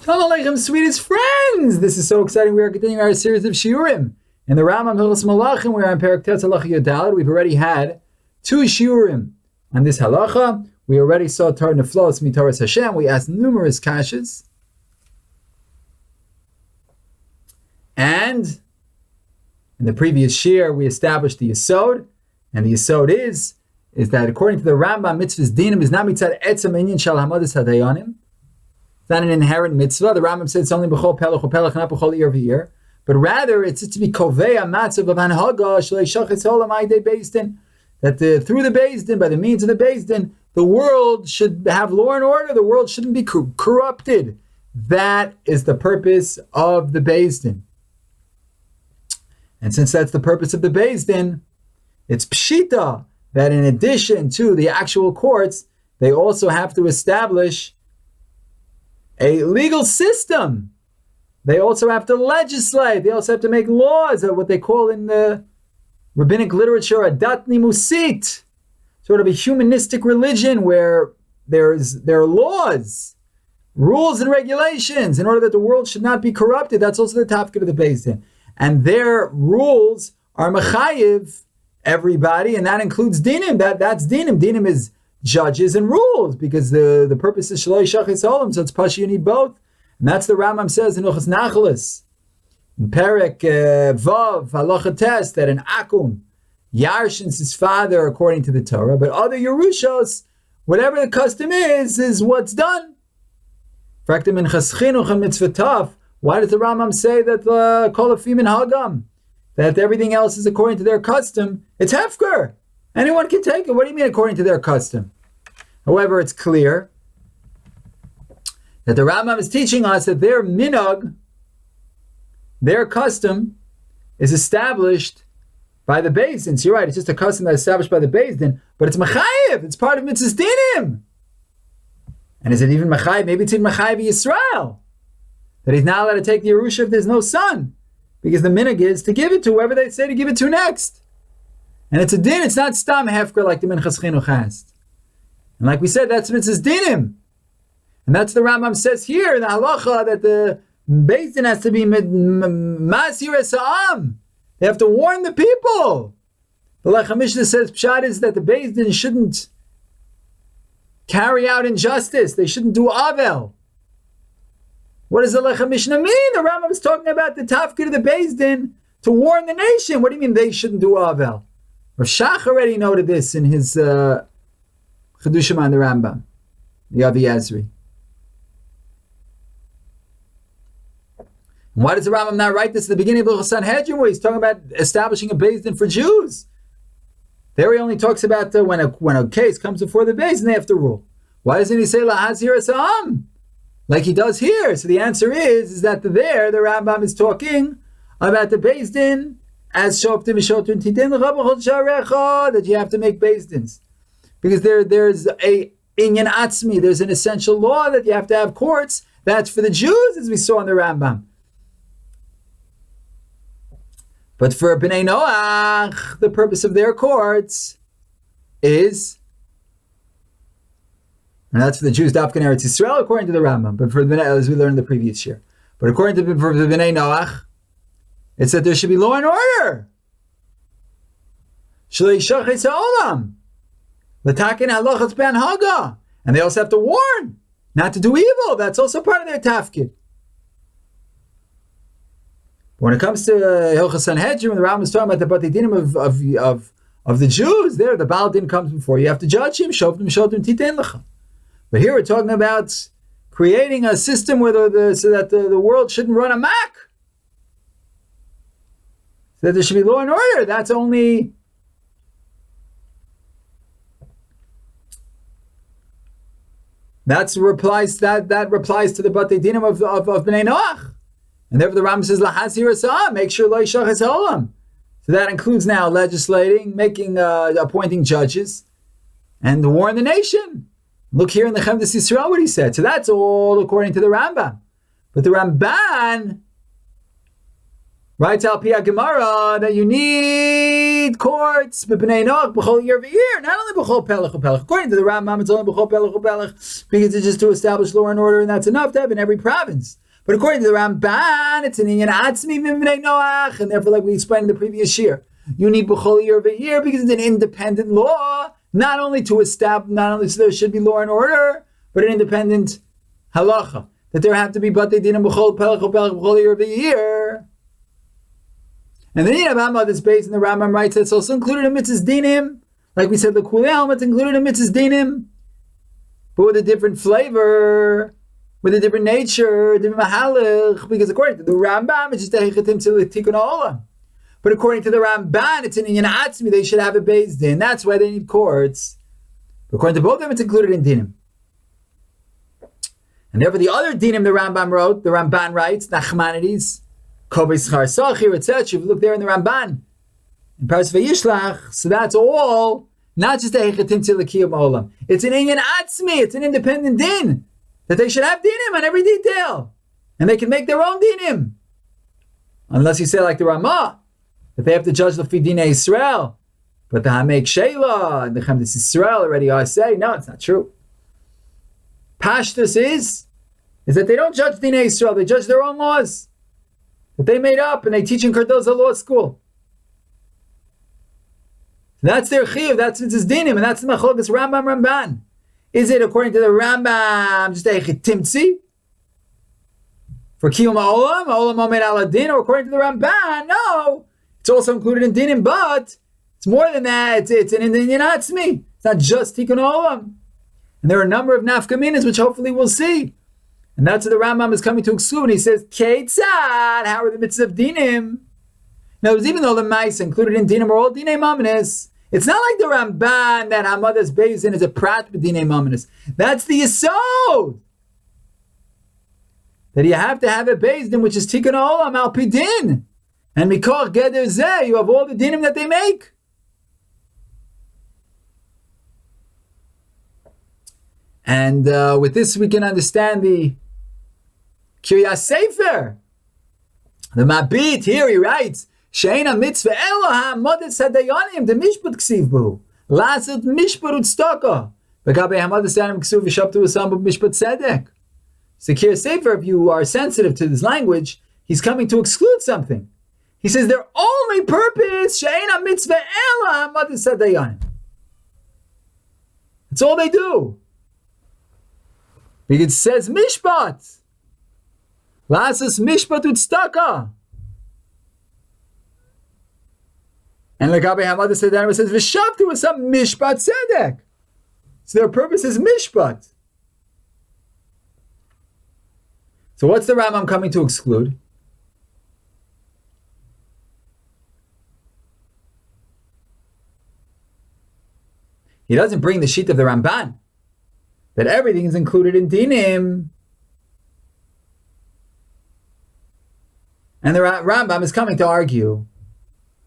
Shalom Aleichem, sweetest friends! This is so exciting. We are continuing our series of shiurim. In the Rambam Hilchos Melachim, we are in Perek Tes Halacha Yodaled. We've already had 2 shiurim on this halacha. We already saw Tar Neflos Mitaras Hashem. We asked numerous kashas. And in the previous shir, we established the Yesod. And the Yesod is that according to the Rambam, mitzvahs dinim is not mitzad etzam inyan shal hamadas hadayanim. It's not an inherent mitzvah. The Rambam said it's only b'chol pelach, not b'chol year over year. But rather, it's to be kovei a matzav of anhaga shlei shachetz olam aydei beis din. That through the beis din, by the means of the beis din, the world should have law and order. The world shouldn't be corrupted. That is the purpose of the beis din. And since that's the purpose of the beis din, it's pshita that in addition to the actual courts, they also have to establish a legal system. They also have to legislate. They also have to make laws, what they call in the rabbinic literature a dat nimusit, sort of a humanistic religion where there are laws, rules and regulations in order that the world should not be corrupted. That's also the tafkid of the Beis Din. And their rules are mechayiv everybody, and that includes dinim. That's dinim. Dinim is judges and rules, because the purpose is shaloi shachis olam, so it's pasha, you need both. And that's the Rambam says in Hilchos Nachalis, in Perek Vav, Halacha Tes, that an Akum yarshins his father according to the Torah, but other Yerushos, whatever the custom is what's done. Fraktim in Chaschinuch and Mitzvatav, why does the Rambam say that Kol Afim in Hagam, that everything else is according to their custom? It's hefker. Anyone can take it. What do you mean according to their custom? However, it's clear that the Rambam is teaching us that their minhag, their custom, is established by the Beis Din. So you're right, it's just a custom that's established by the Beis Din, but it's mechayiv, it's part of mitzvahs dinim. And is it even mechayiv? Maybe it's even mechayiv Yisrael, that he's not allowed to take the Yerusha if there's no son, because the minhag is to give it to whoever they say to give it to next. And it's a din, it's not stam hefker like the Minchas Chinuch has. And like we said, that's mitzvahs dinim. And that's the Rambam says here in the halacha that the Beis Din has to be masir esa'am. They have to warn the people. The Lechem Mishnah says pshat is that the Beis Din shouldn't carry out injustice. They shouldn't do avel. What does the Lechem Mishnah mean? The Rambam is talking about the tafkid of the Beis Din to warn the nation. What do you mean they shouldn't do avel? Rav Shach already noted this in his Chedushim on the Rambam, the Avi Ezri. And why does the Rambam not write this at the beginning of the Sanhedrin, where he's talking about establishing a Beis Din for Jews? There he only talks about when a case comes before the Beis Din, they have to rule. Why doesn't he say lahazir esa'am like he does here? So the answer is that the Rambam is talking about the Beis Din as shoftim v'shotun tidin l'chabachot sharecha, that you have to make Beis Dins, because there's a inyan atzmi, there's an essential law that you have to have courts. That's for the Jews, as we saw in the Rambam. But for Bnei Noach, the purpose of their courts is, and that's for the Jews, Dafkan Eretz Yisrael, according to the Rambam, but for the Bnei, as we learned in the previous year. But according to the Bnei Noach, it's that there should be law and order. Shlei shachetz ha'olam. L'taken halachas be'anhaga. And they also have to warn not to do evil. That's also part of their tafkid. When it comes to Hilchos Sanhedrin, the Rambam is talking about the Batei Dinim of the Jews. There, the Baal Din comes before. You have to judge him. Shoftim shotim titein lecha. But here we're talking about creating a system where so that the world shouldn't run amok. So that there should be law and order. That's only replies to the Batei Dinim of Bnei Noach. And therefore the Rambam says, lahazir esa'am, make sure lo yishachas ha'olam. So that includes now legislating, appointing judges, and to warn the nation. Look here in the Chemdas Yisrael what he said. So that's all according to the Rambam. But the Ramban writes al Pi Gemara that you need need courts, b'bnei Noach, b'chol year v'year, not only b'chol pelech u'pelech. According to the Rambam, it's only b'chol pelech u'pelech, because it's just to establish law and order, and that's enough to have in every province. But according to the Ramban, it's an inyan atzmi b'bnei Noach, and therefore, like we explained in the previous year, you need b'chol year v'year because it's an independent law, not only so there should be law and order, but an independent halacha, that there have to be batei dinim b'chol pelech u'pelech b'chol year v'year. And then you have Amma that's based in the Rambam writes that's also included in mitzvahs dinim. Like we said, the kulei it's included in mitzvahs dinim, but with a different flavor, with a different nature, different mahalach, because according to the Rambam, it's just a hechetim to tikkun ha'olam. But according to the Ramban, it's an inyan atzmi, they should have it based in. That's why they need courts. But according to both of them, it's included in dinim. And therefore the other dinim the Ramban writes, Nachmanides, etc. If you look there in the Ramban, in Paras Vayishlach, so that's all, not just a hechetim tzilakiyam olam. It's an inyan atzmi, it's an independent din, that they should have dinim on every detail. And they can make their own dinim. Unless you say like the Ramah, that they have to judge the Fidine Israel. But the Hamek Sheila and the Chemdes Israel already are saying, no, it's not true. Pashtus is that they don't judge Dine Israel, they judge their own laws that they made up and they teach in Cardoza Law School. That's their chiyuv, that's its dinim, and that's the machlokas Rambam Ramban. Is it according to the Rambam just a chitimtzi for kiyum ha'olam omed ala din, or according to the Ramban? No, it's also included in dinim, but it's more than that. It's an inyan atzmi. It's not just tikkun ha'olam, and there are a number of nafkaminas which hopefully we'll see. And that's what the Rambam is coming to exclude. He says, Keitzad, how are the mitzvahs of dinim? Now, even though the mice included in dinim are all dinei mamanis, it's not like the Ramban that Hamadas based in is a prat b'dinei mamanis. That's the yesod. That you have to have it based in, which is tikkun ha'olam al pi din. And mikor geder zeh, you have all the dinim that they make. And with this we can understand the Kiryas Sefer. The Mabit here he writes, Sheina mitzvah Eloham modes hadayanim de mishpat ksiv bu lasut mishpat utstaka begabe hamadas hadayanim ksiv v'shabtu asam mishpat tzedek. So Kiryas Sefer, if you are sensitive to this language, he's coming to exclude something. He says their only purpose Sheina mitzvah Eloham modes hadayanim. That's all they do. Because it says mishpat. Lasus mishpat utstaka. And Lagabe Hamad said that it says v'shavtu with some mishpat tzedek. So their purpose is mishpat. So what's the Rambam coming to exclude? He doesn't bring the sheet of the Ramban, that everything is included in dinim. And the Rambam is coming to argue,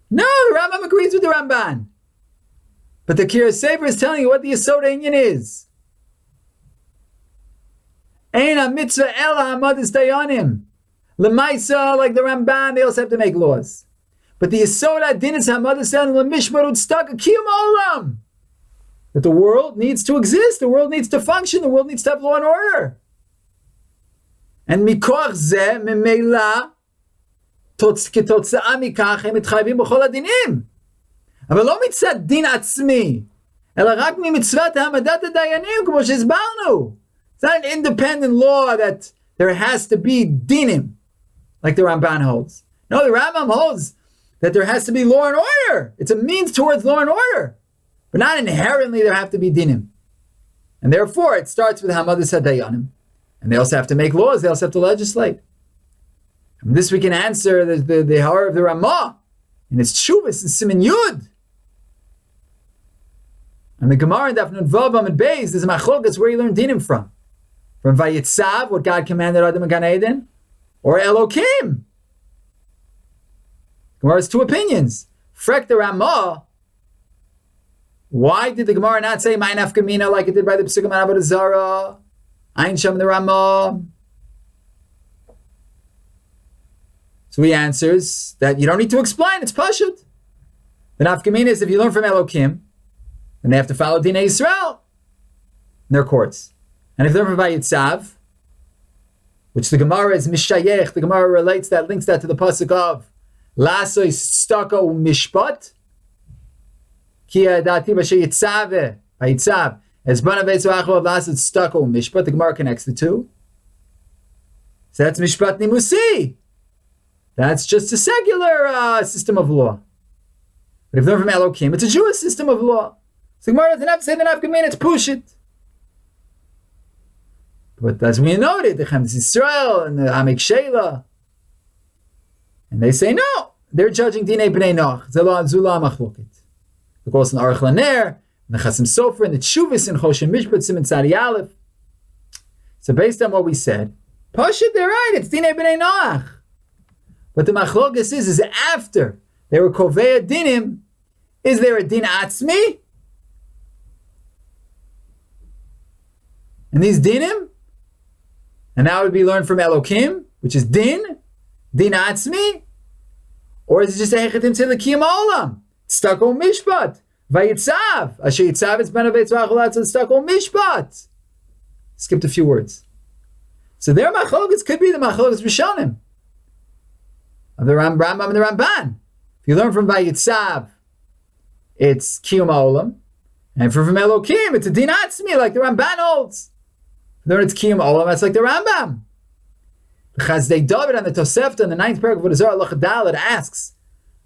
no, the Rambam agrees with the Ramban. But the Kiryas Sefer is telling you what the Yesod Inyan is. Eina mitzvah ela hamadis dayanim. Lemaisa, like the Ramban, they also have to make laws. But the Yesod Adin is hamadis dayanim lemishmar utstaka kiyum olam. That the world needs to exist, the world needs to function, the world needs to have law and order. And mikoch zeh memela כתוצאה מכך הם מתחייבים בכל הדינים. אבל לא מצד דין עצמי, אלא רק ממצוות העמדת הדיינים, כמו שהסברנו. It's not an independent law that there has to be dinim, like the Ramban holds. No, the Rambam holds that there has to be law and order. It's a means towards law and order. But not inherently there have to be dinim. And therefore it starts with Hamadas HaDayanim. And they also have to make laws, they also have to legislate. And this we can answer the horror of the Ramah in its Shuvas and Siman Yud. And the Gemara in Daf Nun Vav and Beis, there's a machlokas where you learn dinim from. From Vayitzav, what God commanded Adam and Gan Eden, or Elokim. Gemara has two opinions. Frek the Ramah. Why did the Gemara not say Ma'in Afkamina like it did by the Pesukim on Avodah Zarah? Ein Sham the Ramah. So he answers that you don't need to explain, it's pashut. The nafkamina is if you learn from Elokim, then they have to follow Dinei Yisrael in their courts. And if they learn from Vayitzav, which the Gemara is Mishayech, the Gemara relates that, links that to the pasuk of Lasoy Stako Mishpat, Ki Adati Vayitzav, Vayitzav, as Banavetzu Achov Lasoy Stako Mishpat, the Gemara connects the two. So that's Mishpat Nimusi. That's just a secular system of law. But if they're from Elokim, it's a Jewish system of law. So Gemara doesn't have to say the nafkamina, it's Pushit. But as we noted, the Chemes Yisrael and the Amek Sheila, and they say no, they're judging Dinei B'nei Noach. Zula Machlokit. The Gos and Aruch Laner, and the Chasim Sofer, and the Tshuvis and Choshen Mishpat, Siman Tzadi Aleph. So based on what we said, Pushit, they're right, it's Dinei B'nei Noach. But the Machlokis is after they were Kovei Dinim, is there a Din Atzmi? And these Dinim, and that would be learned from Elokim, which is Din Atzmi, or is it just Eichetim Tzilakiyam Olam? Stako Mishpat, Vayitzav, Asher Yitzav is Benavetz Vachulat, Stako Mishpat. Skipped a few words. So their Machlokis could be the Machlokis Rishonim of the Rambam and the Ramban. If you learn from Vayitzav, it's Kiyum Olam, and from Elokim, it's a Din Atzmi, like the Ramban holds. Then it's Kiyum Olam, that's like the Rambam. The Chazdei David on the Tosefta in the 9th paragraph of the Zohar Lach Dalet asks,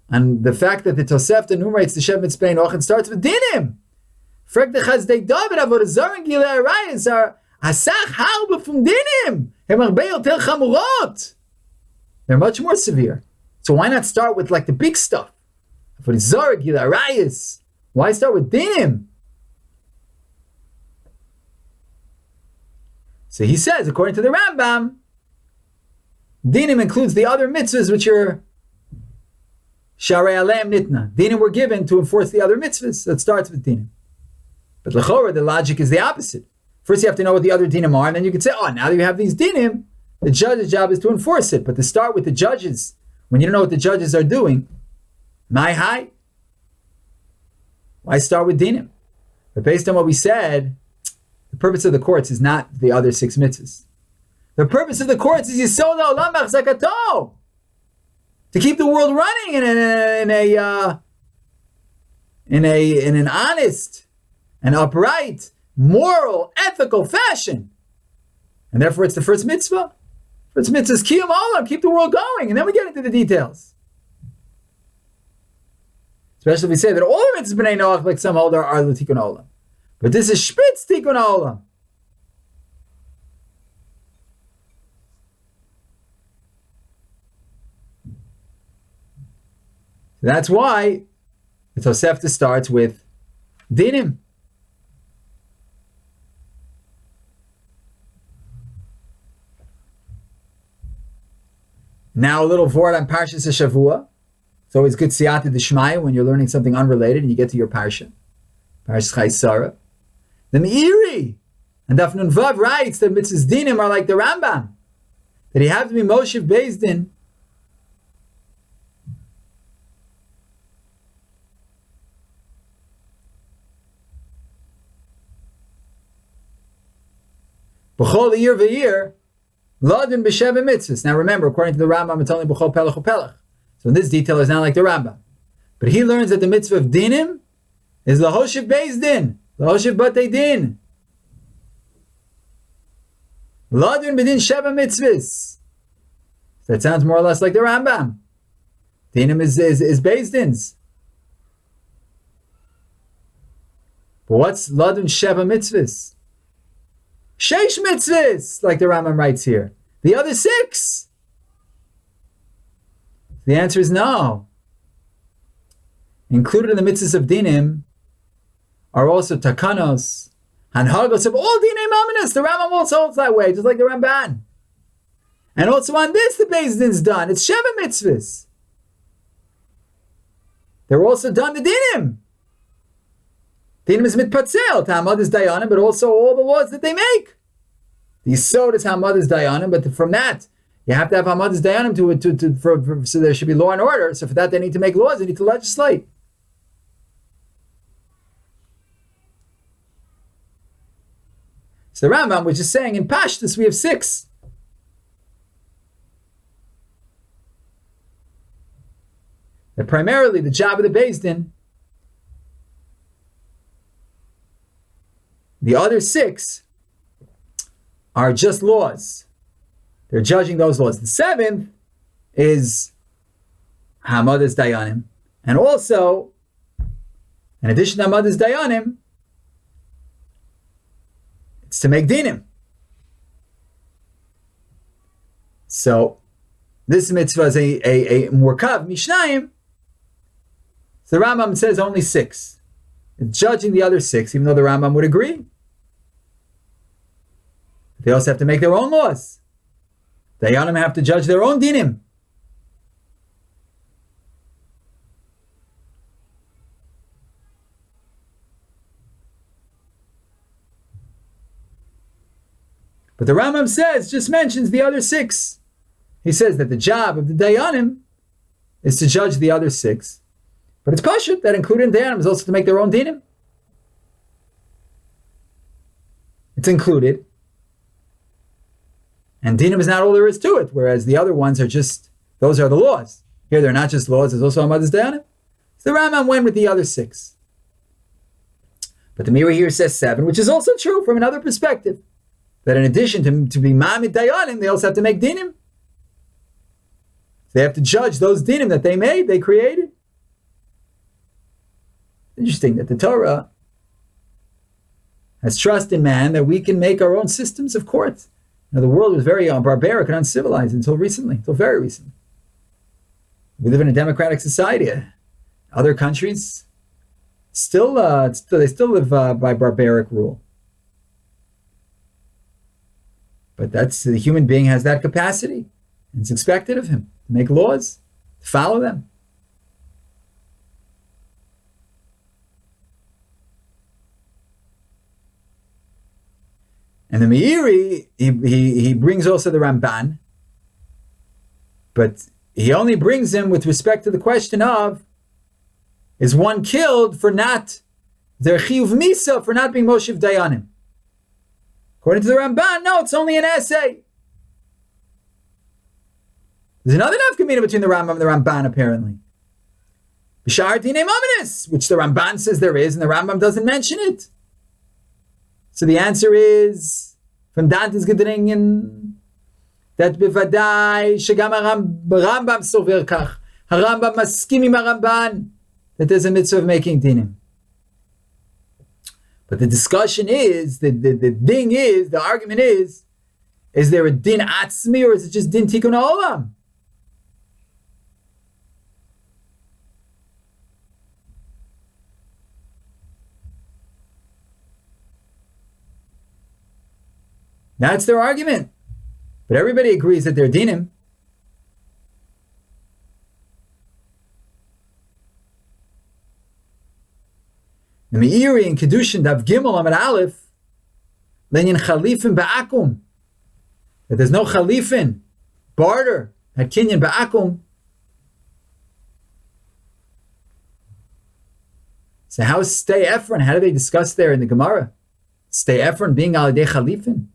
and the fact that the Tosefta enumerates the Shev Mitzpei Noach and starts with Dinim. Frag the Chazdei David Avodah Zarah and Gilei Arayos are Asach Harba from Dinim. Hem Arbe Yoter Chamurot. They're much more severe. So why not start with like the big stuff? For the Zarah, Gilei Arayos. Why start with Dinim? So he says, according to the Rambam, Dinim includes the other mitzvahs which are Sharei Aleim Nitna. Dinim were given to enforce the other mitzvahs. That starts with Dinim. But L'chora, the logic is the opposite. First you have to know what the other Dinim are, and then you can say, oh, now that you have these Dinim, the judge's job is to enforce it. But to start with the judges, when you don't know what the judges are doing, my high. Why start with Dinim? But based on what we said, the purpose of the courts is not the other 6 mitzvahs. The purpose of the courts is Yisod Ha'olam B'Achzakato, to keep the world running in an honest and upright, moral, ethical fashion. And therefore it's the first mitzvah. First mitzvah is Kiyum Olam, keep the world going, and then we get into the details. Especially if we say that all the mitzvahs B'nei Noach, like some hold, are L'Tikkun Olam. But this is Spitz Tikkun Olam. That's why the Tosefta starts with Dinim. Now a little word on Parshas HaShavua. It's always good siyata d'shmaya when you're learning something unrelated and you get to your parsha. Parshas Chaisara. The Meiri and Daf Nun Vav writes that mitzvahs dinim are like the Rambam, that he have to be Moshe Beis Din. B'chol year v'year, ladin b'sheva mitzvahs. Now remember, according to the Rambam, it's only b'chol pelech u'pelech. So in this detail is not like the Rambam. But he learns that the mitzvah of dinim is lahoshev Beis Din, lahoshev batei din. Ladin b'din sheva mitzvahs. That sounds more or less like the Rambam. Dinim is Beis Dins. But what's ladin sheva mitzvahs? Sheish mitzvahs, like the Rambam writes here. The other 6. The answer is no. Included in the mitzvahs of dinim are also takanos, hanhagos of all dinei maminas. The Rambam also holds that way, just like the Ramban. And also on this, the Beis Din's done. It's Sheva mitzvahs. They're also done the dinim. Dinim is mitpatzel, Talmud is dayanim, but also all the laws that they make. The Yisod is Hamad is dayanim, but from that, you have to have Hamad is dayanim so there should be law and order. So for that, they need to make laws, they need to legislate. So the Rambam was just saying in Pashtus we have 6. That primarily the job of the Beis Din, the other 6 are just laws. They're judging those laws. The 7th is Hamadas Dayanim. And also, in addition to Hamadas Dayanim, it's to make dinim. So, this mitzvah is a murkav mishnayim. So the Rambam says only 6. It's judging the other 6, even though the Rambam would agree. They also have to make their own laws. Dayanim have to judge their own dinim. But the Rambam just mentions the other 6. He says that the job of the Dayanim is to judge the other 6. But it's pashut that included in Dayanim is also to make their own dinim. It's included. And dinim is not all there is to it, whereas the other ones are just, those are the laws. Here they're not just laws, there's also Hamadas Dayanim. So the Rambam went with the other 6. But the Meiri here says 7, which is also true from another perspective. That in addition to be Mamid Dayanim, they also have to make dinim. They have to judge those dinim that they made, they created. Interesting that the Torah has trust in man that we can make our own systems of court. Now, the world was very barbaric and uncivilized until recently, until very recently. We live in a democratic society. Other countries they still live by barbaric rule. But the human being has that capacity. And it's expected of him to make laws, to follow them. And the Meiri, he brings also the Ramban, but he only brings him with respect to the question of, is one killed for not, their chiyuv misa, for not being Moshev Dayanim? According to the Ramban, no, it's only an essay. There's another nafkamina between the Rambam and the Ramban, apparently. B'shar dinei mominus, which the Ramban says there is, and the Rambam doesn't mention it. So the answer is, from Dante's Gedringen, that bevadai shegam Rambam sover kach. Harambam maskim im Ramban that there's a mitzvah of making dinim. But the discussion is, the argument is there a din atzmi or is it just din tikkun ha'olam? That's their argument. But everybody agrees that they're dinim. The Meiri in Kedushin Dav Gimel Amid Aleph, Lenyan Chalifin Ba'akum, that there's no Chalifin, barter, at Kinyan Ba'akum. So how's Stay Ephron? How do they discuss there in the Gemara? Stay Ephron being Alidei Chalifin.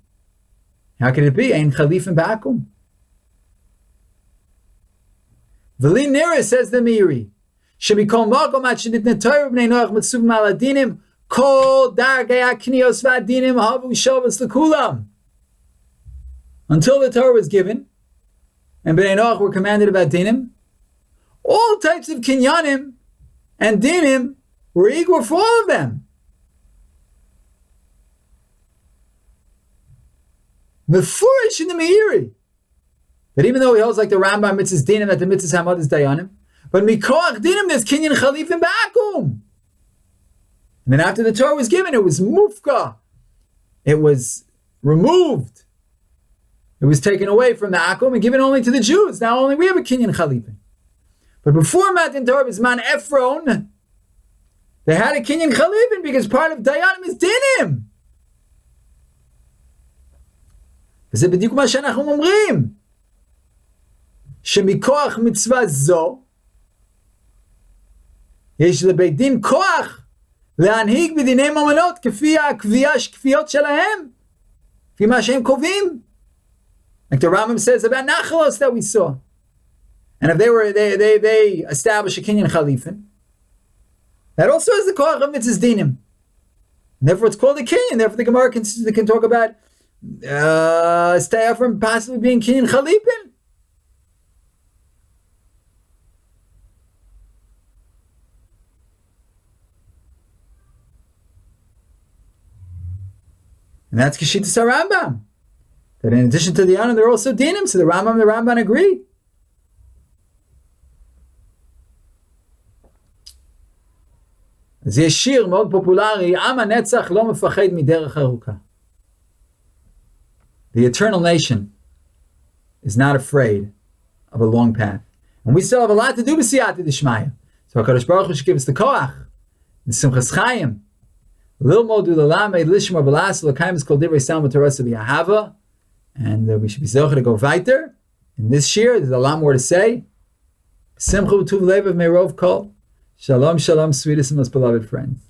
How could it be? Ein Chalifin Ba'akum. V'li Nira says the Meiri, Shemikol Makom Ad Shenitne Torah B'nei Noach Mitzuvim Al Adinim Kol Dargei HaKnios V'Adinim Havu Shavas L'Kulam. Until the Torah was given, and B'nei Noach were commanded about dinim, all types of kinyanim and dinim were equal for all of them. Mefurish in the Meiri, that even though he holds like the Rambam mitzvahs dinim, that the mitzvahs hamad is dayanim, but mikoach dinim there's kinyan chalifim ba'akum. And then after the Torah was given, it was mufka. It was removed. It was taken away from the akum and given only to the Jews. Now only we have a kinyan chalifim. But before Matan Torah was man Ephron, they had a kinyan chalifim because part of dayanim is dinim. וזה בדיוק מה שאנחנו אומרים, שמכוח מצווה זו, יש לבית דין כוח להנהיג בדיני ממונות כפי הכפיות שלהם, Fima Hashem Kovim. Like the Rambam says about Nachalos that we saw. And if they establish a Kinyan Chalifin, that also has the Koach of Mitzvahs Dinim. And therefore it's called a Kinyan. Therefore the Gemara can talk about stay out from possibly being Kinyan Chalifin. And that's Keshitas Rambam. That in addition to the Yanon, they're also Dinim. So the Rambam and the Ramban agree. זה שיר מאוד פופולרי, עם הנצח לא מפחד מדרך ארוכה. The eternal nation is not afraid of a long path. And we still have a lot to do with Siyata D'Shmaya. So HaKadosh Baruch Hu should give us the koach, the Simchas Chaim, Lilmod Ulalamei Lishmar B'las L'Kaim is called Divrei Stam B'Torah B'Yahava, and we should be zocher to go weiter. In this shir, there's a lot more to say. Simcha V'Tuv Lev of Meirov Kol. Shalom, shalom, sweetest and most beloved friends.